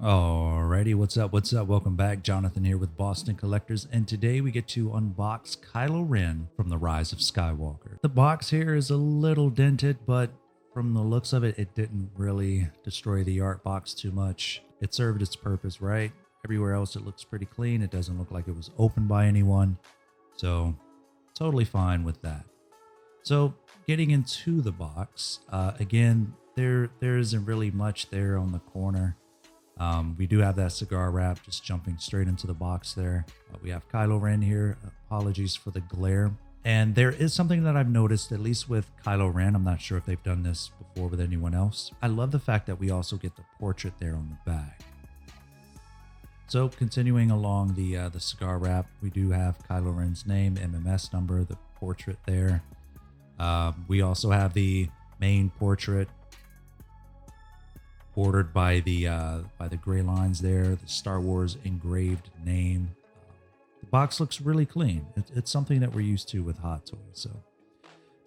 Alrighty, what's up? What's up? Welcome back. Jonathan here with Boston Collectors, and today we get to unbox Kylo Ren from The Rise of Skywalker. The box here is a little dented, but from the looks of it, it didn't really destroy the art box too much. It served its purpose, right? Everywhere else it looks pretty clean. It doesn't look like it was opened by anyone, so totally fine with that. So getting into the box, again, there isn't really much there on the corner. We do have that cigar wrap, just jumping straight into the box there. We have Kylo Ren here. Apologies for the glare. And there is something that I've noticed, at least with Kylo Ren. I'm not sure if they've done this before with anyone else. I love the fact that we also get the portrait there on the back. So continuing along the cigar wrap, we do have Kylo Ren's name, MMS number, the portrait there. We also have the main portrait bordered by the gray lines there, the Star Wars engraved name. The box looks really clean. It's something that we're used to with Hot Toys. So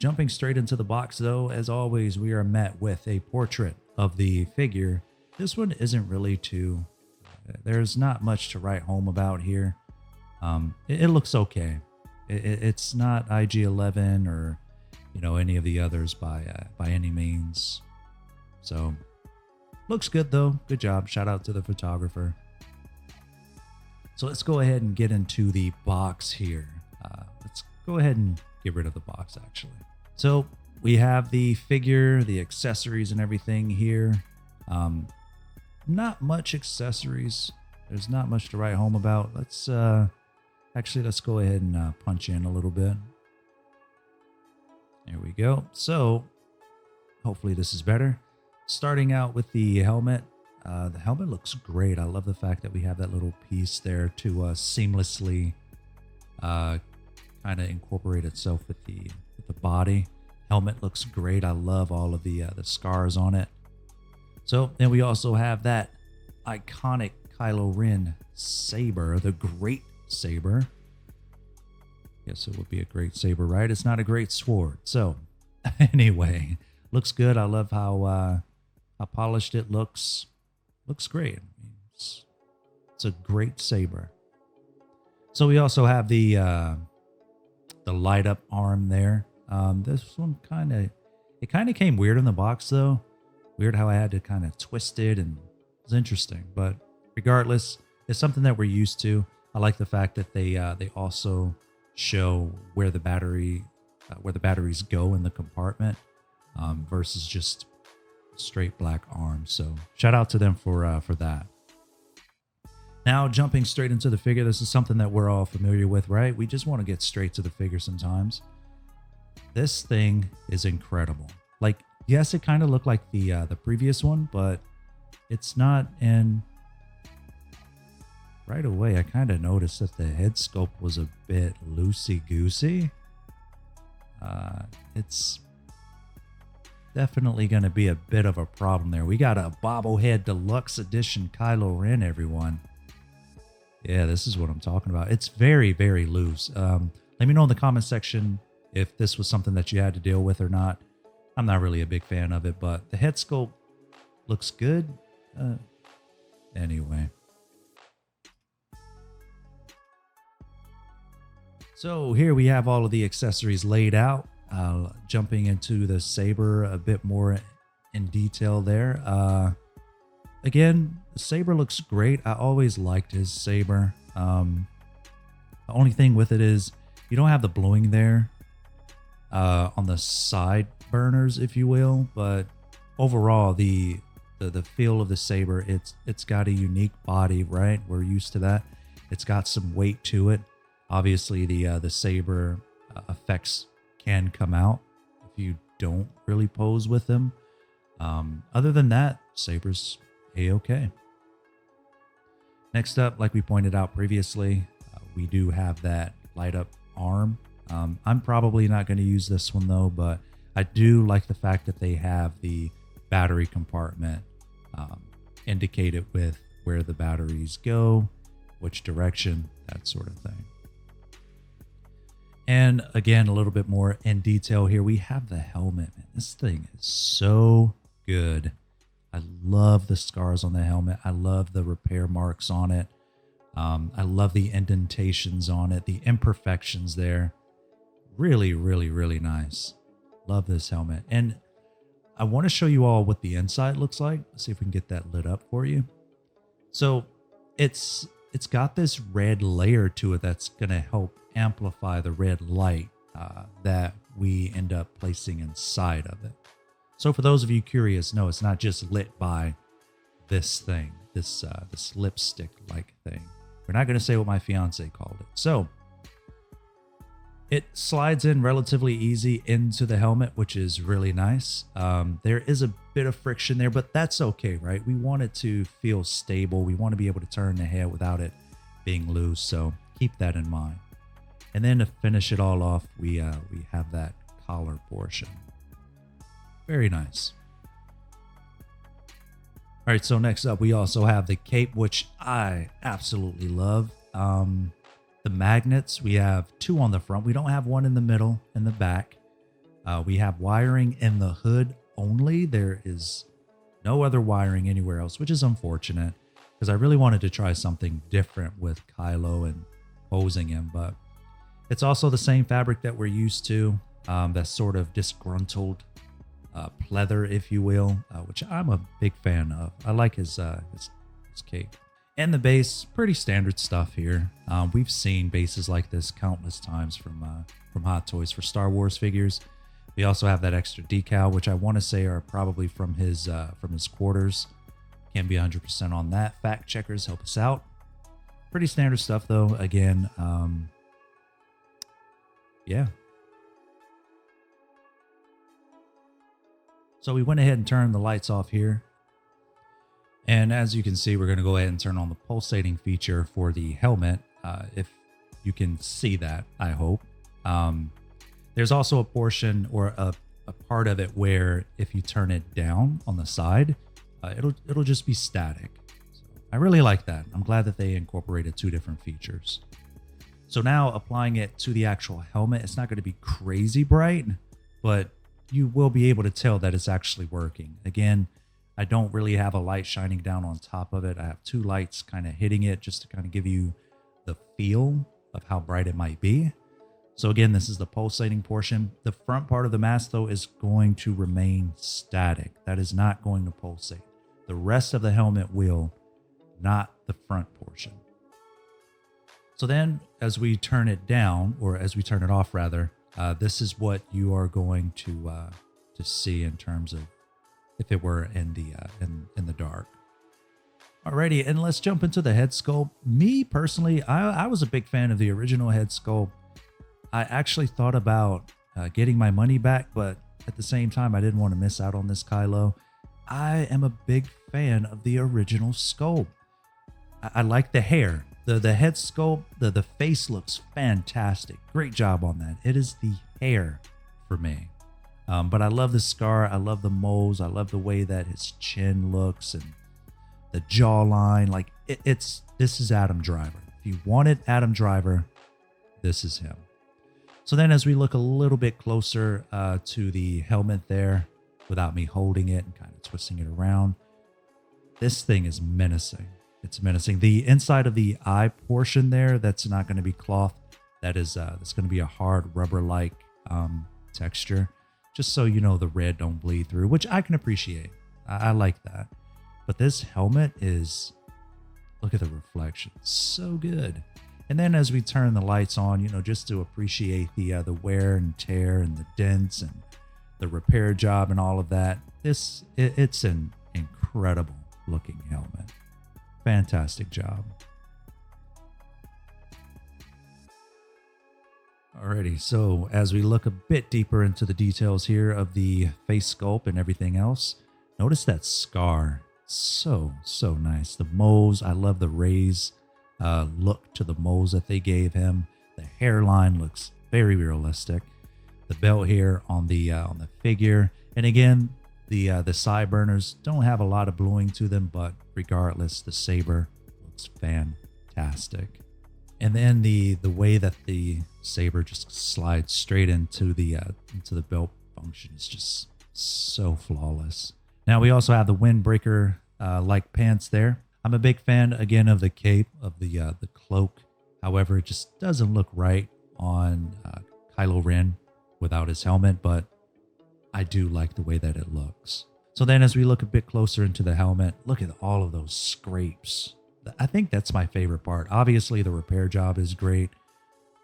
jumping straight into the box though, as always, we are met with a portrait of the figure. This one isn't really too, there's not much to write home about here. It looks okay. It's not IG-11 or, any of the others by any means. So looks good though. Good job. Shout out to the photographer. So let's go ahead and get into the box here. Let's go ahead and get rid of the box actually. So we have the figure, the accessories and everything here. Not much accessories. There's not much to write home about. Let's go ahead and punch in a little bit. There we go. So hopefully this is better. Starting out with the helmet looks great. I love the fact that we have that little piece there to seamlessly kind of incorporate itself with the body. Helmet looks great. I love all of the scars on it. So then we also have that iconic Kylo Ren saber, the great saber. Guess it would be a great saber, right? It's not a great sword. So anyway, looks good. I love how polished it looks. Looks great. It's a great saber. So we also have the light up arm there. This one kind of came weird in the box though. Weird how I had to kind of twist it, and it was interesting. But regardless, it's something that we're used to. I like the fact that they also show where the batteries go in the compartment versus just straight black arms. So shout out to them for that. Now jumping straight into the figure, this is something that we're all familiar with, right? We just want to get straight to the figure sometimes. This thing is incredible. Like, yes, it kind of looked like the previous one, but it's not. And right away, I kind of noticed that the head sculpt was a bit loosey-goosey. It's definitely going to be a bit of a problem there. We got a Bobble-head Deluxe Edition Kylo Ren, everyone. Yeah, this is what I'm talking about. It's very, very loose. Let me know in the comment section if this was something that you had to deal with or not. I'm not really a big fan of it, but the head sculpt looks good. Anyway. So here we have all of the accessories laid out. Jumping into the saber a bit more in detail there. Again, the saber looks great. I always liked his saber. The only thing with it is you don't have the bluing there on the side burners, if you will. But overall, the feel of the saber, it's got a unique body, right? We're used to that. It's got some weight to it. Obviously, the saber effects can come out if you don't really pose with them. Other than that, saber's a-okay. Next up, like we pointed out previously, we do have that light up arm. I'm probably not going to use this one though, but I do like the fact that they have the battery compartment indicated with where the batteries go, which direction, that sort of thing. And again, a little bit more in detail here. We have the helmet. Man, this thing is so good. I love the scars on the helmet. I love the repair marks on it. I love the indentations on it, the imperfections there. Really, really, really nice. Love this helmet. And I want to show you all what the inside looks like. Let's see if we can get that lit up for you. So it's got this red layer to it that's going to help amplify the red light that we end up placing inside of it. So for those of you curious, no, it's not just lit by this thing, this lipstick-like thing. We're not going to say what my fiance called it. So it slides in relatively easy into the helmet, which is really nice. There is a bit of friction there, but that's okay, right? We want it to feel stable. We want to be able to turn the head without it being loose. So keep that in mind. And then to finish it all off, we have that collar portion. Very nice. All right, so next up, we also have the cape, which I absolutely love. The magnets, we have two on the front. We don't have one in the middle and the back. We have wiring in the hood only. There is no other wiring anywhere else, which is unfortunate because I really wanted to try something different with Kylo and posing him. But it's also the same fabric that we're used to, that sort of disgruntled pleather, if you will, which I'm a big fan of. I like his cape. And the base, pretty standard stuff here. We've seen bases like this countless times from Hot Toys for Star Wars figures. We also have that extra decal, which I want to say are probably from his quarters. Can't be 100% on that. Fact checkers, help us out. Pretty standard stuff though. Again, yeah. So we went ahead and turned the lights off here. And as you can see, we're going to go ahead and turn on the pulsating feature for the helmet. If you can see that, I hope. There's also a portion or a part of it where if you turn it down on the side, it'll just be static. So I really like that. I'm glad that they incorporated two different features. So now applying it to the actual helmet, it's not going to be crazy bright, but you will be able to tell that it's actually working. Again, I don't really have a light shining down on top of it. I have two lights kind of hitting it just to kind of give you the feel of how bright it might be. So again, this is the pulsating portion. The front part of the mask, though, is going to remain static. That is not going to pulsate. The rest of the helmet will, not the front portion. So then as we turn it down, or as we turn it off rather, this is what you are going to see in terms of if it were in the dark. Alrighty, and let's jump into the head sculpt. Me personally, I was a big fan of the original head sculpt. I actually thought about getting my money back, but at the same time, I didn't want to miss out on this Kylo. I am a big fan of the original sculpt. I like the hair. The head sculpt, the face looks fantastic. Great job on that. It is the hair for me. But I love the scar. I love the moles. I love the way that his chin looks and the jawline. Like this is Adam Driver. If you wanted Adam Driver, this is him. So then as we look a little bit closer to the helmet there, without me holding it and kind of twisting it around, this thing is menacing. It's menacing. The inside of the eye portion there, that's not going to be cloth. That's going to be a hard rubber-like texture. Just so you know the red don't bleed through, which I can appreciate. I like that. But this helmet is, look at the reflection. So good. And then as we turn the lights on, just to appreciate the wear and tear and the dents and the repair job and all of that, it's an incredible looking helmet. Fantastic job. Alrighty, so as we look a bit deeper into the details here of the face sculpt and everything else, notice that scar. So nice. The moles, I love the raised look to the moles that they gave him. The hairline looks very realistic. The belt here on the figure, and again, the sideburners don't have a lot of bluing to them, but regardless, the saber looks fantastic. And then the way that the saber just slides straight into the belt function is just so flawless. Now we also have the windbreaker like pants there. I'm a big fan again of the cape, of the cloak. However, it just doesn't look right on Kylo Ren without his helmet, but I do like the way that it looks. So then as we look a bit closer into the helmet, look at all of those scrapes. I think that's my favorite part. Obviously, the repair job is great,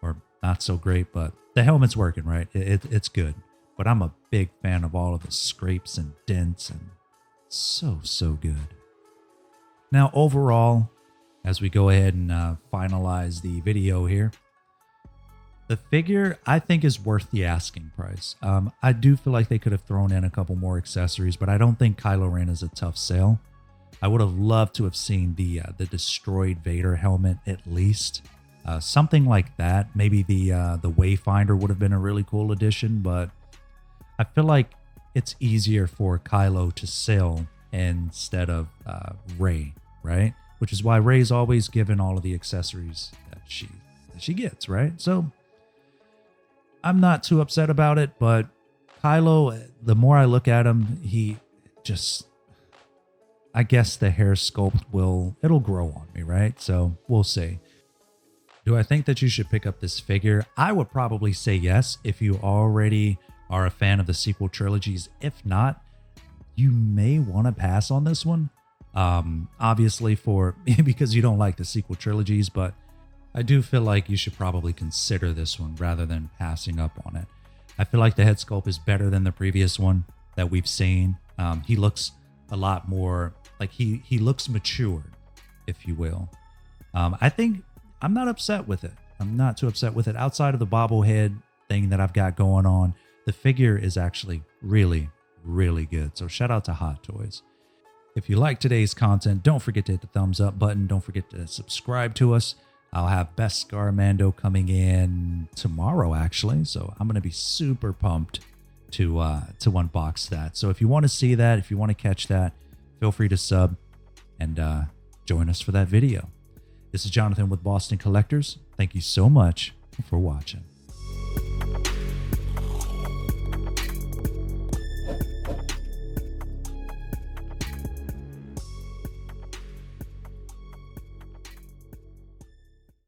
or not so great, but the helmet's working, right? It's good. But I'm a big fan of all of the scrapes and dents, and so good. Now, overall, as we go ahead and finalize the video here, the figure I think is worth the asking price. I do feel like they could have thrown in a couple more accessories, but I don't think Kylo Ren is a tough sale. I would have loved to have seen the destroyed Vader helmet at least. Something like that. Maybe the Wayfinder would have been a really cool addition, but I feel like it's easier for Kylo to sell instead of Rey, right? Which is why Rey's always given all of the accessories that she gets, right? So I'm not too upset about it, but Kylo, the more I look at him, he just, I guess the hair sculpt it'll grow on me, right? So we'll see. Do I think that you should pick up this figure? I would probably say yes if you already are a fan of the sequel trilogies. If not, you may want to pass on this one. Obviously because you don't like the sequel trilogies, but I do feel like you should probably consider this one rather than passing up on it. I feel like the head sculpt is better than the previous one that we've seen. He looks a lot more like he looks matured, if you will. I think I'm not upset with it. I'm not too upset with it. Outside of the bobblehead thing that I've got going on, the figure is actually really, really good. So shout out to Hot Toys. If you like today's content, don't forget to hit the thumbs up button. Don't forget to subscribe to us. I'll have Best Scar Mando coming in tomorrow, actually. So I'm going to be super pumped to unbox that. So if you want to see that, if you want to catch that, feel free to sub and join us for that video. This is Jonathan with Boston Collectors. Thank you so much for watching.